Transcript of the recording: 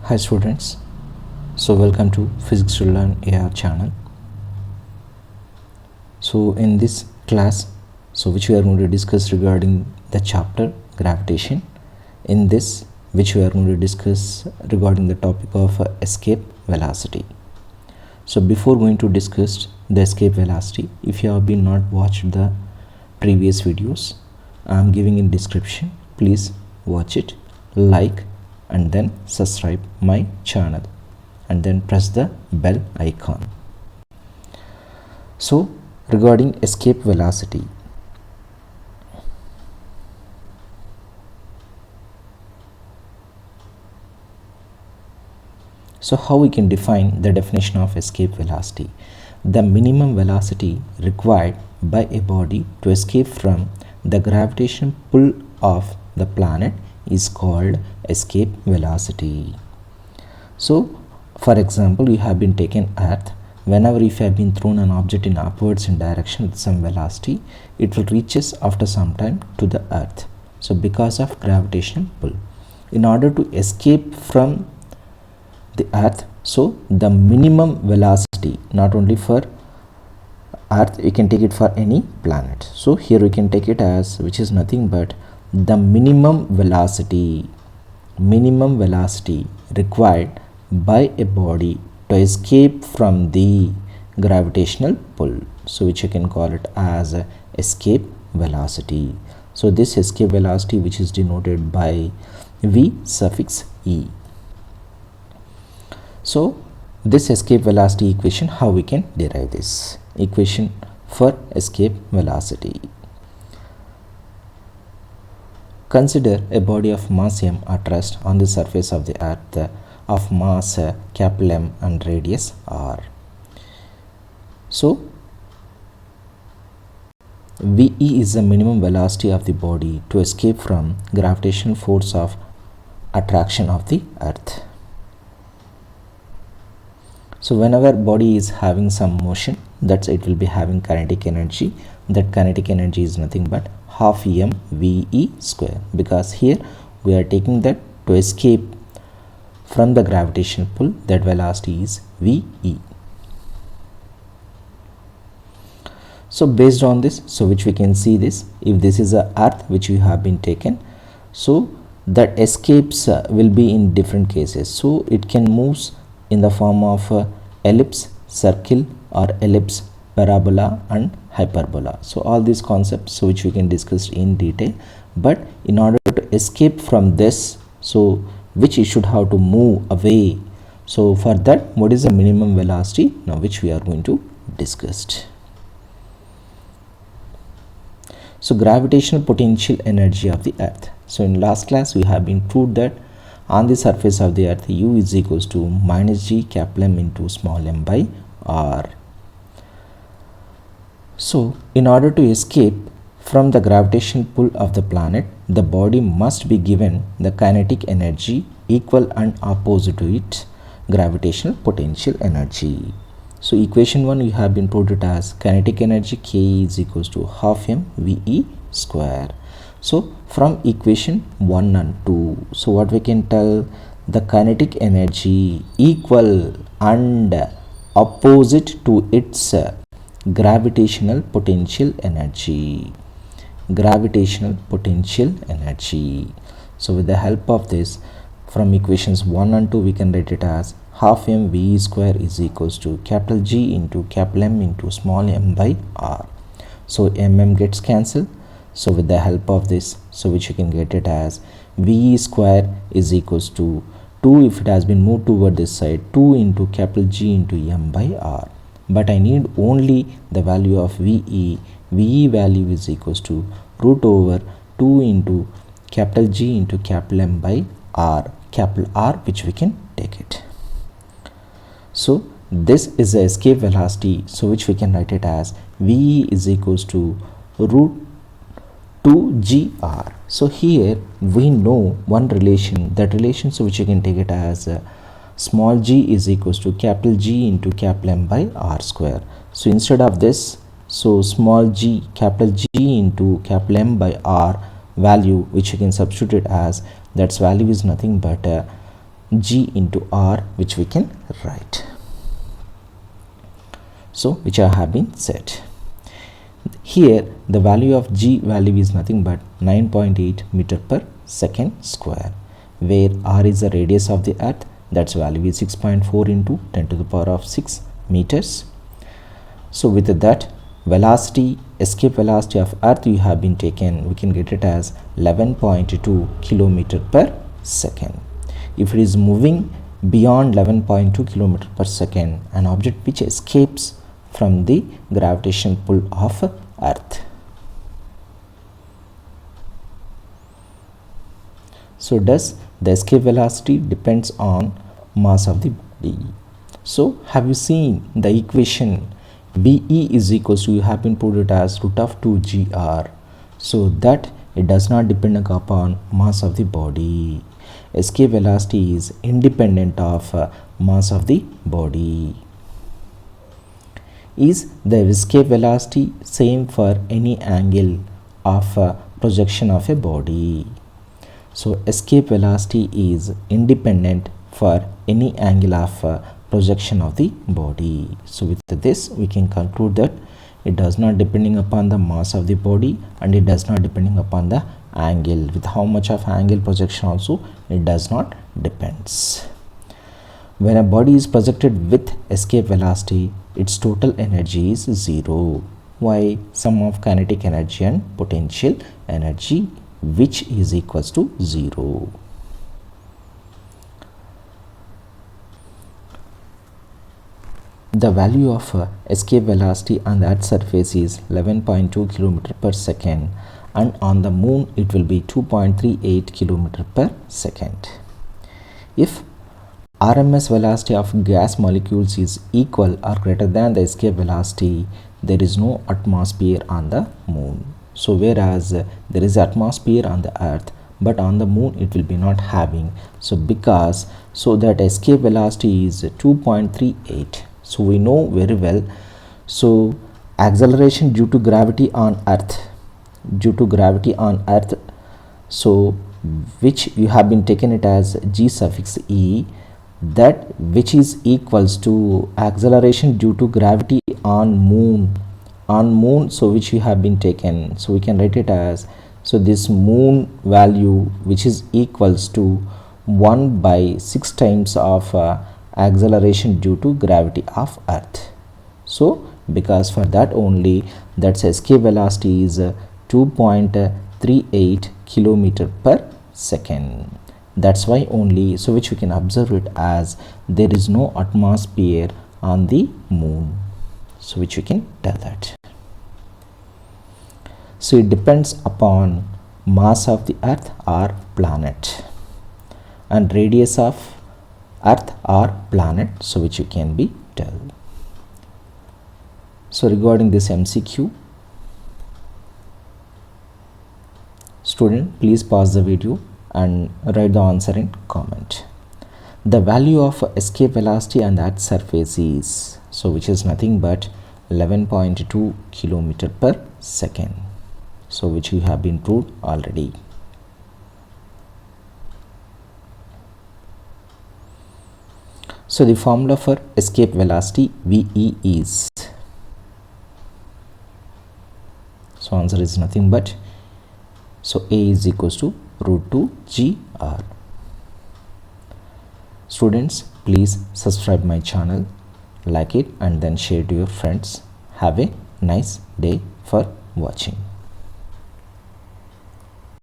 Hi students, so welcome to Physics to Learn AR channel. So in this class, which we are going to discuss regarding the chapter gravitation. In this, which we are going to discuss regarding the topic of escape velocity. So before going to discuss the escape velocity, if you have been not watched the previous videos, I am giving in description. Please watch it, like and then subscribe my channel and then press the bell icon. So regarding escape velocity, so how we can define the definition of escape velocity? The minimum velocity required by a body to escape from the gravitational pull of the planet is called escape velocity. So for example, you have been taken Earth. Whenever if you have been thrown an object in upwards in direction with some velocity, it will reaches after some time to the Earth. So because of gravitational pull, in order to escape from the Earth, so the minimum velocity, not only for Earth, we can take it for any planet. So here we can take it as, which is nothing but the minimum velocity required by a body to escape from the gravitational pull, so which you can call it as a escape velocity. So this escape velocity, which is denoted by V suffix E. So this escape velocity equation, how we can derive this equation for escape velocity? Consider a body of mass m at rest on the surface of the Earth of mass capital M and radius r. So Ve is the minimum velocity of the body to escape from gravitational force of attraction of the Earth. So whenever body is having some motion, that's it will be having kinetic energy. That kinetic energy is nothing but half m Ve square, because here we are taking that to escape from the gravitational pull, that velocity is Ve. So based on this, so which we can see this, if this is a Earth which we have been taken, so that escapes will be in different cases. So it can move in the form of ellipse, circle, or ellipse, parabola and hyperbola. So all these concepts which we can discuss in detail, but in order to escape from this, so which it should have to move away. So for that, what is the minimum velocity now, which we are going to discuss? So gravitational potential energy of the Earth. So in last class we have been proved that on the surface of the Earth, U is equals to minus G capital M into small m by r. So in order to escape from the gravitational pull of the planet, the body must be given the kinetic energy equal and opposite to its gravitational potential energy. So equation 1 you have been put it as kinetic energy K is equals to half m Ve square. So from equation 1 and 2, so what we can tell, the kinetic energy equal and opposite to its gravitational potential energy. So with the help of this, from equations 1 and 2 we can write it as half m Ve square is equals to capital G into capital M into small m by r. So gets cancelled. So with the help of this, so which you can get it as Ve square is equals to 2, if it has been moved toward this side, 2 into capital G into m by r. But I need only the value of Ve. Ve value is equals to root over 2 into capital G into capital M by r, capital R, which we can take it. So this is the escape velocity, so which we can write it as Ve is equals to root 2gr. So here we know one relation, that relation, so which you can take it as small g is equals to capital G into capital M by r square. So instead of this, so small g capital G into capital M by r value, which you can substitute as, that's value is nothing but g into r, which we can write. So which I have been set. Here the value of g value is nothing but 9.8 meter per second square, where r is the radius of the earth, that's value is 6.4 into 10 to the power of 6 meters. So with that, velocity, escape velocity of earth you have been taken, we can get it as 11.2 kilometer per second. If it is moving beyond 11.2 kilometer per second, an object which escapes from the gravitational pull of earth. So does the escape velocity depends on mass of the body. So have you seen the equation BE is equals to, you have been put it as root of 2gr, so that it does not depend upon mass of the body. Escape velocity is independent of mass of the body. Is the escape velocity same for any angle of projection of a body? So escape velocity is independent for any angle of projection of the body. So with this we can conclude that it does not depending upon the mass of the body, and it does not depending upon the angle. With how much of angle projection also it does not depends. When a body is projected with escape velocity, its total energy is 0. Why? Sum of kinetic energy and potential energy, which is equals to 0. The value of escape velocity on the earth's surface is 11.2 km per second, and on the moon it will be 2.38 km per second. If RMS velocity of gas molecules is equal or greater than the escape velocity, there is no atmosphere on the moon. So whereas there is atmosphere on the earth, but on the moon it will be not having. So because so that escape velocity is 2.38. So we know very well. So acceleration due to gravity on earth, so which you have been taken it as g suffix e, that which is equals to acceleration due to gravity on moon, so which you have been taken, so we can write it as, so this moon value which is equals to 1 by 6 times of acceleration due to gravity of earth. So because for that only, that's escape velocity is 2.38 kilometer per second. That's why only, so which we can observe it as there is no atmosphere on the moon, so which we can tell that. So it depends upon mass of the earth or planet, and radius of earth or planet, so which you can be tell. So regarding this MCQ, student, please pause the video and write the answer in comment. The value of escape velocity on the earth's surface is, so which is nothing but 11.2 kilometer per second, so which you have been proved already. So the formula for escape velocity VE is, so answer is nothing but, so A is equals to root 2 GR. Students, please subscribe my channel, like it, and then share to your friends. Have a nice day for watching.